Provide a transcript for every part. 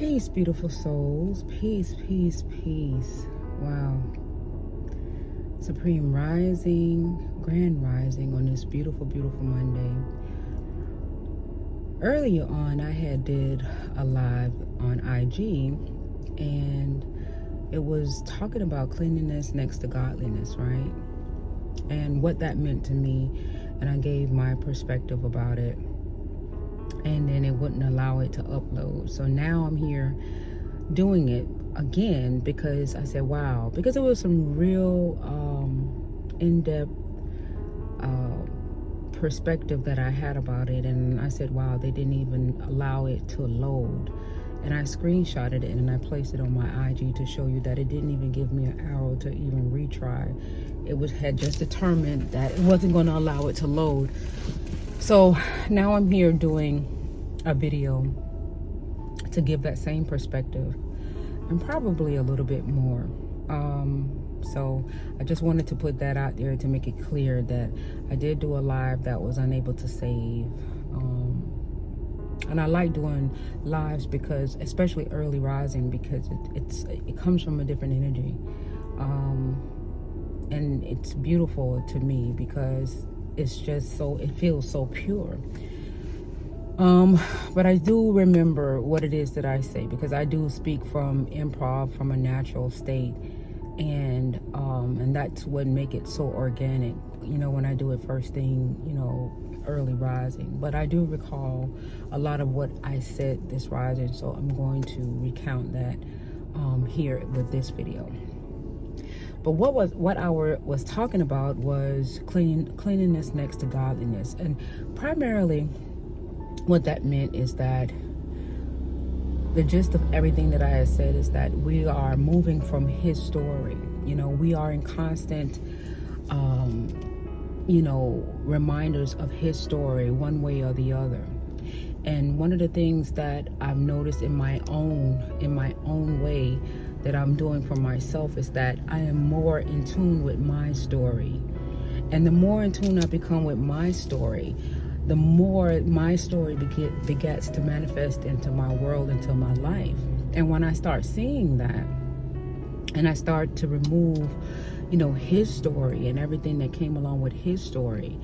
Peace, beautiful souls. Peace, peace, peace. Wow. Supreme rising, grand rising on this beautiful, beautiful Monday. Earlier on, I had did a live on IG, and it was talking about cleanliness next to godliness, right? And what that meant to me, and I gave my perspective about it. And then it wouldn't allow it to upload. So now I'm here doing it again because I said, wow, because there was some real in-depth perspective that I had about it. And I said, wow, they didn't even allow it to load. And I screenshotted it and I placed it on my IG to show you that it didn't even give me an arrow to even retry. It had just determined that it wasn't going to allow it to load. So now I'm here doing a video to give that same perspective and probably a little bit more. So I just wanted to put that out there to make it clear that I did do a live that was unable to save. And I like doing lives because, especially early rising, because it comes from a different energy. And it's beautiful to me because it's just it feels so pure. But I do remember what it is that I say, because I do speak from improv, from a natural state, and that's what make it so organic, when I do it first thing, early rising. But I do recall a lot of what I said this rising, so I'm going to recount that here with this video. But what I was talking about was cleanliness next to godliness, and primarily what that meant is that the gist of everything that I had said is that we are moving from his story. We are in constant, reminders of his story one way or the other. And one of the things that I've noticed in my own way that I'm doing for myself is that I am more in tune with my story. And the more in tune I become with my story, the more my story begets to manifest into my world, into my life. And when I start seeing that, and I start to remove, his story and everything that came along with his story,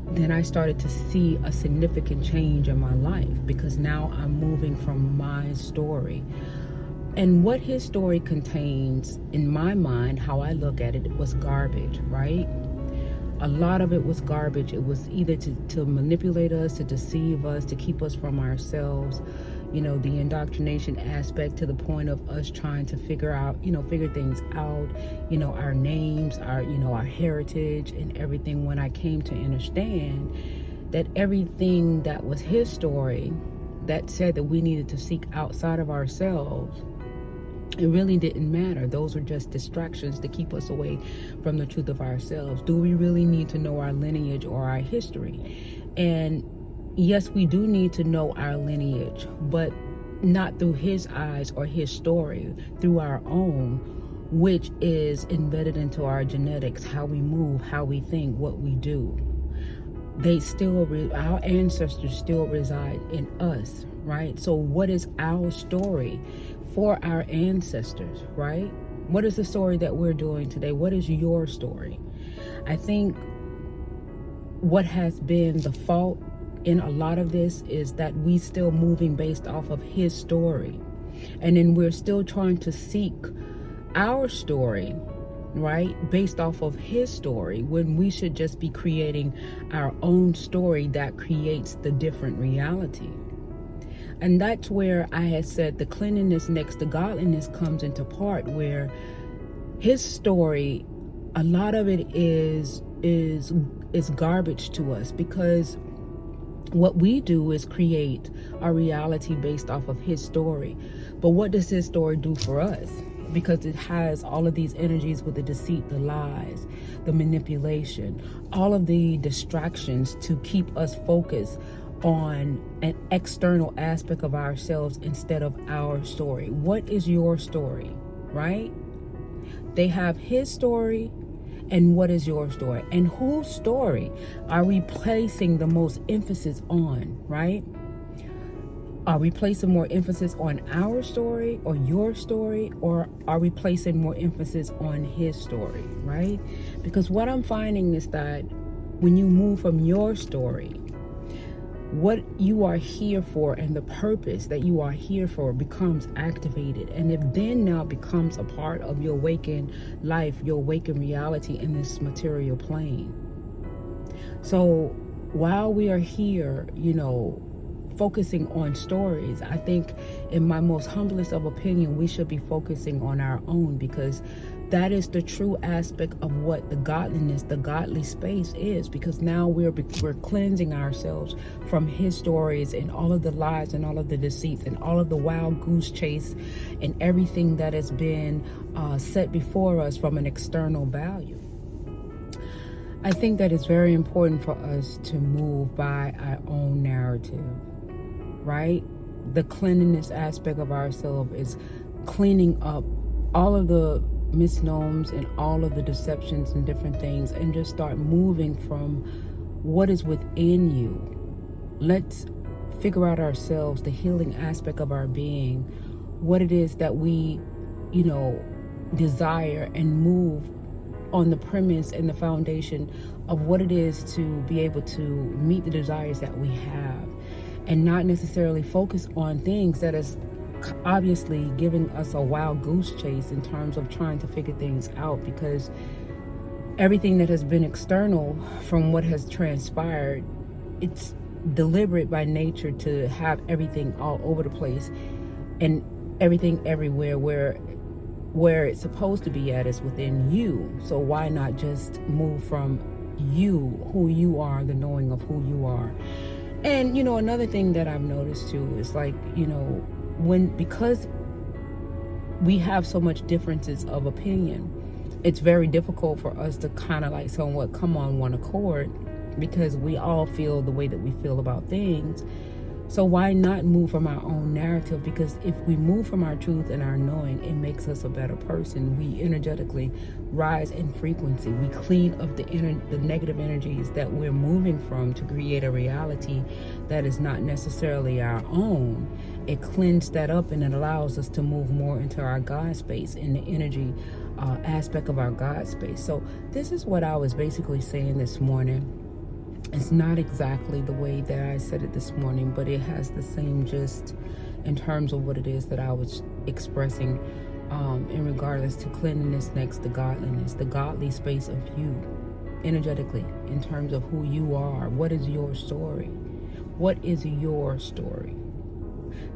then I started to see a significant change in my life, because now I'm moving from my story. And what his story contains, in my mind, how I look at it, was garbage, right? A lot of it was garbage. It was either to manipulate us, to deceive us, to keep us from ourselves, the indoctrination aspect, to the point of us trying to figure things out, our names, our heritage and everything. When I came to understand that everything that was his story, that said that we needed to seek outside of ourselves, it really didn't matter. Those were just distractions to keep us away from the truth of ourselves. Do we really need to know our lineage or our history? And yes, we do need to know our lineage, but not through his eyes or his story, through our own, which is embedded into our genetics, how we move, how we think, what we do. Our ancestors still reside in us, right? So what is our story for our ancestors, right? What is the story that we're doing today? What is your story? I think what has been the fault in a lot of this is that we still moving based off of his story. And then we're still trying to seek our story, right, based off of his story, when we should just be creating our own story that creates the different reality. And that's where I had said the cleanliness next to godliness comes into part, where his story, a lot of it is garbage to us, because what we do is create our reality based off of his story. But what does his story do for us? Because it has all of these energies with the deceit, the lies, the manipulation, all of the distractions to keep us focused on an external aspect of ourselves instead of our story. What is your story, right? They have his story, and what is your story? And whose story are we placing the most emphasis on, right? Are we placing more emphasis on our story or your story, or are we placing more emphasis on his story, right? Because what I'm finding is that when you move from your story, what you are here for and the purpose that you are here for becomes activated, and it then now becomes a part of your waking life, your waking reality in this material plane. So while we are here, focusing on stories, I think in my most humblest of opinion, we should be focusing on our own, because that is the true aspect of what the godliness, the godly space is. Because now we're cleansing ourselves from his stories and all of the lies and all of the deceits and all of the wild goose chase and everything that has been set before us from an external value. I think that it's very important for us to move by our own narrative, right? The cleanliness aspect of ourselves is cleaning up all of the misnomers and all of the deceptions and different things, and just start moving from what is within you. Let's figure out ourselves, the healing aspect of our being, what it is that we, desire, and move on the premise and the foundation of what it is to be able to meet the desires that we have, and not necessarily focus on things that is obviously giving us a wild goose chase in terms of trying to figure things out. Because everything that has been external from what has transpired, it's deliberate by nature to have everything all over the place and everything everywhere, where it's supposed to be at is within you. So why not just move from you, who you are, the knowing of who you are? And another thing that I've noticed too is because we have so much differences of opinion, it's very difficult for us to kind of somewhat come on one accord, because we all feel the way that we feel about things. So why not move from our own narrative? Because if we move from our truth and our knowing, it makes us a better person. We energetically rise in frequency. We clean up the negative energies that we're moving from to create a reality that is not necessarily our own. It cleans that up, and it allows us to move more into our God space, in the energy aspect of our God space. So this is what I was basically saying this morning. It's not exactly the way that I said it this morning, but it has the same gist in terms of what it is that I was expressing in regards to cleanliness next to godliness, the godly space of you, energetically, in terms of who you are. What is your story? What is your story?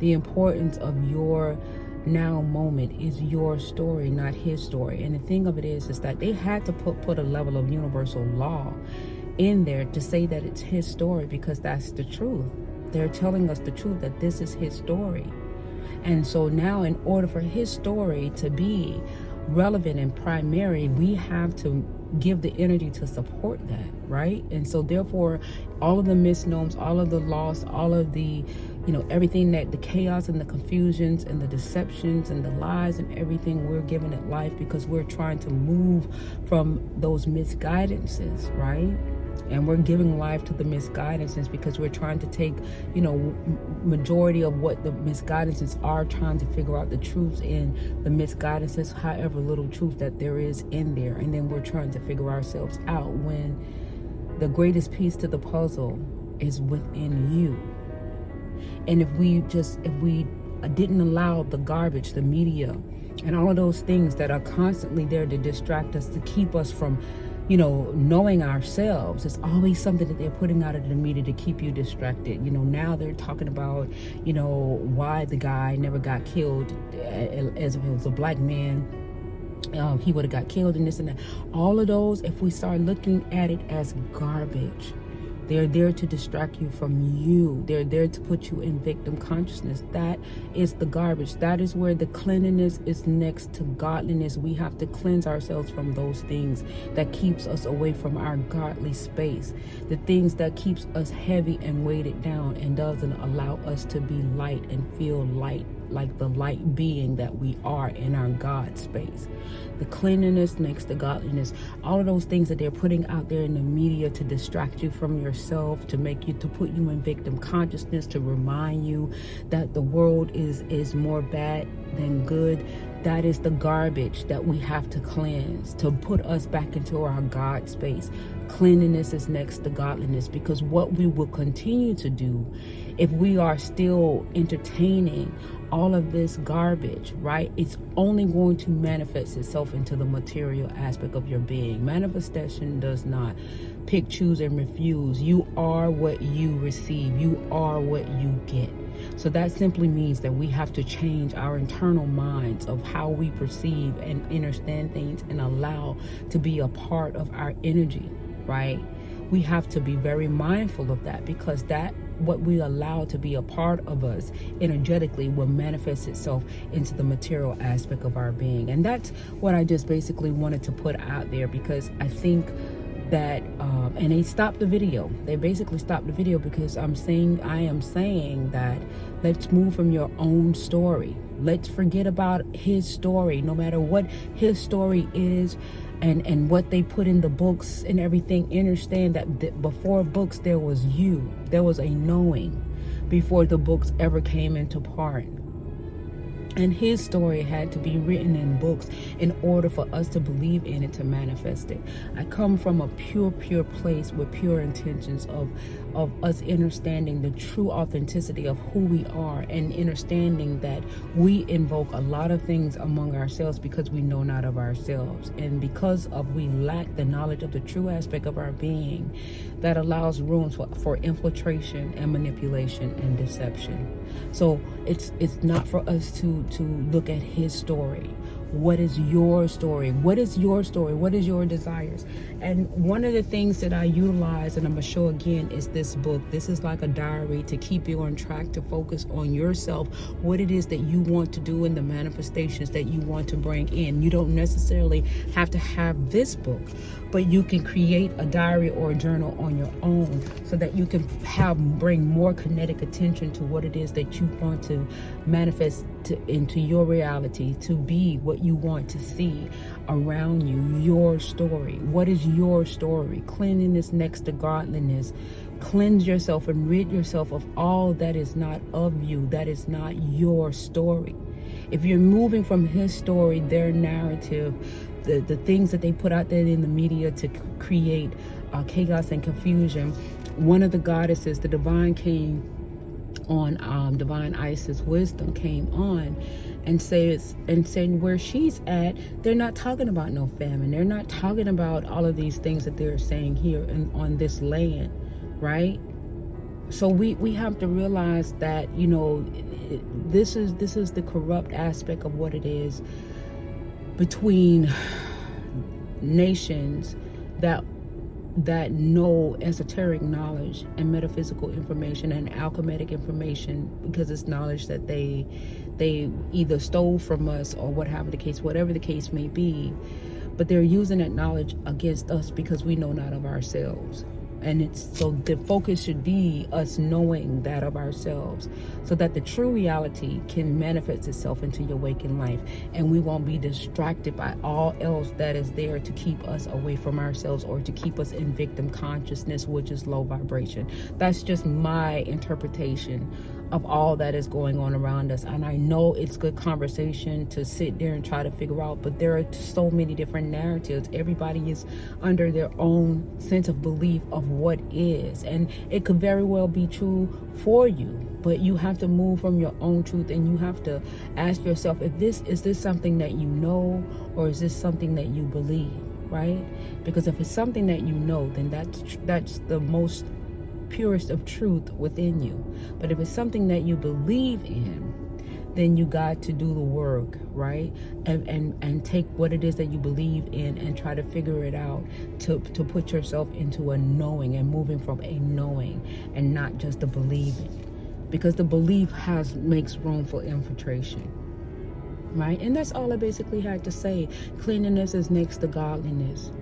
The importance of your now moment is your story, not his story. And the thing of it is that they had to put a level of universal law in there to say that it's his story, because that's the truth. They're telling us the truth, that this is his story. And so now, in order for his story to be relevant and primary, we have to give the energy to support that, right? And so therefore, all of the misnomers, all of the loss, all of the everything, that the chaos and the confusions and the deceptions and the lies and everything, we're giving it life, because we're trying to move from those misguidances, right? And we're giving life to the misguidances because we're trying to take, majority of what the misguidances are, trying to figure out the truths in the misguidances, however little truth that there is in there. And then we're trying to figure ourselves out, when the greatest piece to the puzzle is within you. And if we didn't allow the garbage, the media, and all of those things that are constantly there to distract us, to keep us from knowing ourselves. It's always something that they're putting out of the media to keep you distracted. Now they're talking about, why the guy never got killed, as if it was a black man. He would have got killed, and this and that. All of those, if we start looking at it as garbage, they're there to distract you from you. They're there to put you in victim consciousness. That is the garbage. That is where the cleanliness is next to godliness. We have to cleanse ourselves from those things that keeps us away from our godly space. The things that keeps us heavy and weighted down and doesn't allow us to be light and feel light like the light being that we are in our God space. The cleanliness next to godliness, all of those things that they're putting out there in the media to distract you from yourself, to put you in victim consciousness, to remind you that the world is more bad than good. That is the garbage that we have to cleanse to put us back into our God space. Cleanliness is next to godliness, because what we will continue to do if we are still entertaining all of this garbage, right? It's only going to manifest itself into the material aspect of your being. Manifestation does not pick, choose, and refuse. You are what you receive. You are what you get. So that simply means that we have to change our internal minds of how we perceive and understand things and allow to be a part of our energy, right? We have to be very mindful of that, because that what we allow to be a part of us energetically will manifest itself into the material aspect of our being. And that's what I just basically wanted to put out there, because I think that and they stopped the video. They basically stopped the video because I am saying that let's move from your own story. Let's forget about his story, no matter what his story is and what they put in the books and everything. Understand that before books there was you. There was a knowing before the books ever came into part. And his story had to be written in books in order for us to believe in it, to manifest it. I come from a pure place with pure intentions of us understanding the true authenticity of who we are, and understanding that we invoke a lot of things among ourselves because we know not of ourselves. And because of we lack the knowledge of the true aspect of our being, that allows room for infiltration and manipulation and deception. So it's not for us to look at his story. What is your story? What is your story? What is your desires? And one of the things that I utilize, and I'm going to show again, is this book. This is like a diary to keep you on track, to focus on yourself, what it is that you want to do, and the manifestations that you want to bring in. You don't necessarily have to have this book, but you can create a diary or a journal on your own so that you can bring more kinetic attention to what it is that you want to manifest into your reality, to be what you want to see around you. Your story. What is your story? Cleanliness next to godliness. Cleanse yourself and rid yourself of all that is not of you, that is not your story. If you're moving from his story, their narrative, the things that they put out there in the media to create chaos and confusion, one of the goddesses, the divine, came on, divine Isis wisdom came on and said where she's at, they're not talking about no famine. They're not talking about all of these things that they're saying here on this land, right? So we have to realize that, you know, this is the corrupt aspect of what it is between nations that know esoteric knowledge and metaphysical information and alchemic information, because it's knowledge that they either stole from us or whatever the case may be, but they're using that knowledge against us because we know not of ourselves. And so the focus should be us knowing that of ourselves, so that the true reality can manifest itself into your waking life, and we won't be distracted by all else that is there to keep us away from ourselves or to keep us in victim consciousness, which is low vibration. That's just my interpretation of all that is going on around us. And I know it's good conversation to sit there and try to figure out, but there are so many different narratives. Everybody is under their own sense of belief of what is, and it could very well be true for you, but you have to move from your own truth, and you have to ask yourself, is this something that you know, or is this something that you believe, right? Because if it's something that you know, then that's the most purest of truth within you. But if it's something that you believe in, then you got to do the work, right? And take what it is that you believe in and try to figure it out, to put yourself into a knowing, and moving from a knowing and not just a believing, because the belief makes room for infiltration, right? And that's all I basically had to say. Cleanliness is next to godliness,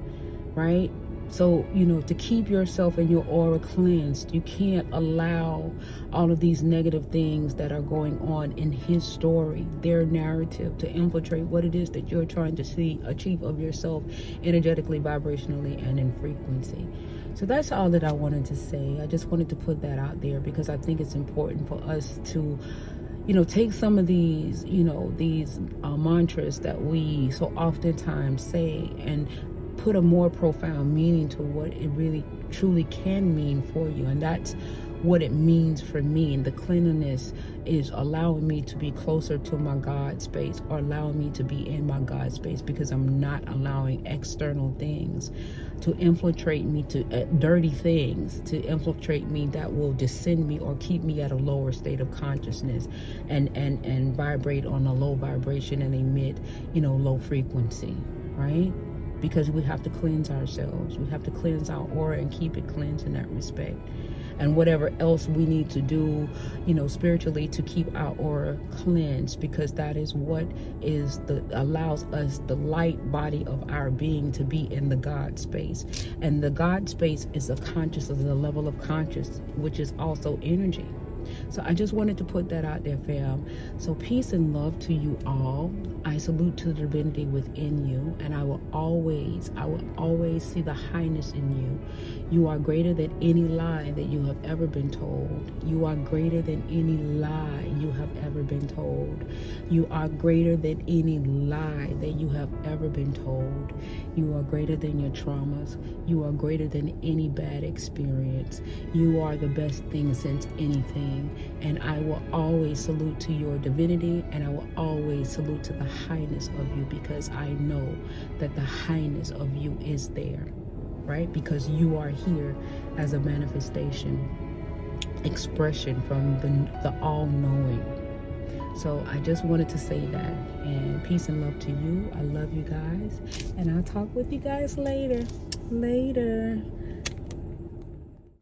right? So, to keep yourself and your aura cleansed, you can't allow all of these negative things that are going on in his story, their narrative, to infiltrate what it is that you're trying to achieve of yourself energetically, vibrationally, and in frequency. So that's all that I wanted to say. I just wanted to put that out there because I think it's important for us to take some of these, these mantras that we so oftentimes say and put a more profound meaning to what it really truly can mean for you. And that's what it means for me. And the cleanliness is allowing me to be closer to my God space, or allowing me to be in my God space, because I'm not allowing external things to infiltrate me, to dirty things to infiltrate me that will descend me or keep me at a lower state of consciousness and vibrate on a low vibration and emit, low frequency, right? Because we have to cleanse ourselves. We have to cleanse our aura and keep it cleansed in that respect. And whatever else we need to do, spiritually, to keep our aura cleansed, because that is what allows us the light body of our being to be in the God space. And the God space is a level of conscious, which is also energy. So I just wanted to put that out there, fam. So peace and love to you all. I salute to the divinity within you, and I will always see the highness in you. You are greater than any lie that you have ever been told. You are greater than any lie you have ever been told. You are greater than any lie that you have ever been told. You are greater than your traumas. You are greater than any bad experience. You are the best thing since anything. And I will always salute to your divinity, and I will always salute to the highness of you, because I know that the highness of you is there, right? Because you are here as a manifestation, expression from the all-knowing. So I just wanted to say that, and peace and love to you. I love you guys, and I'll talk with you guys later.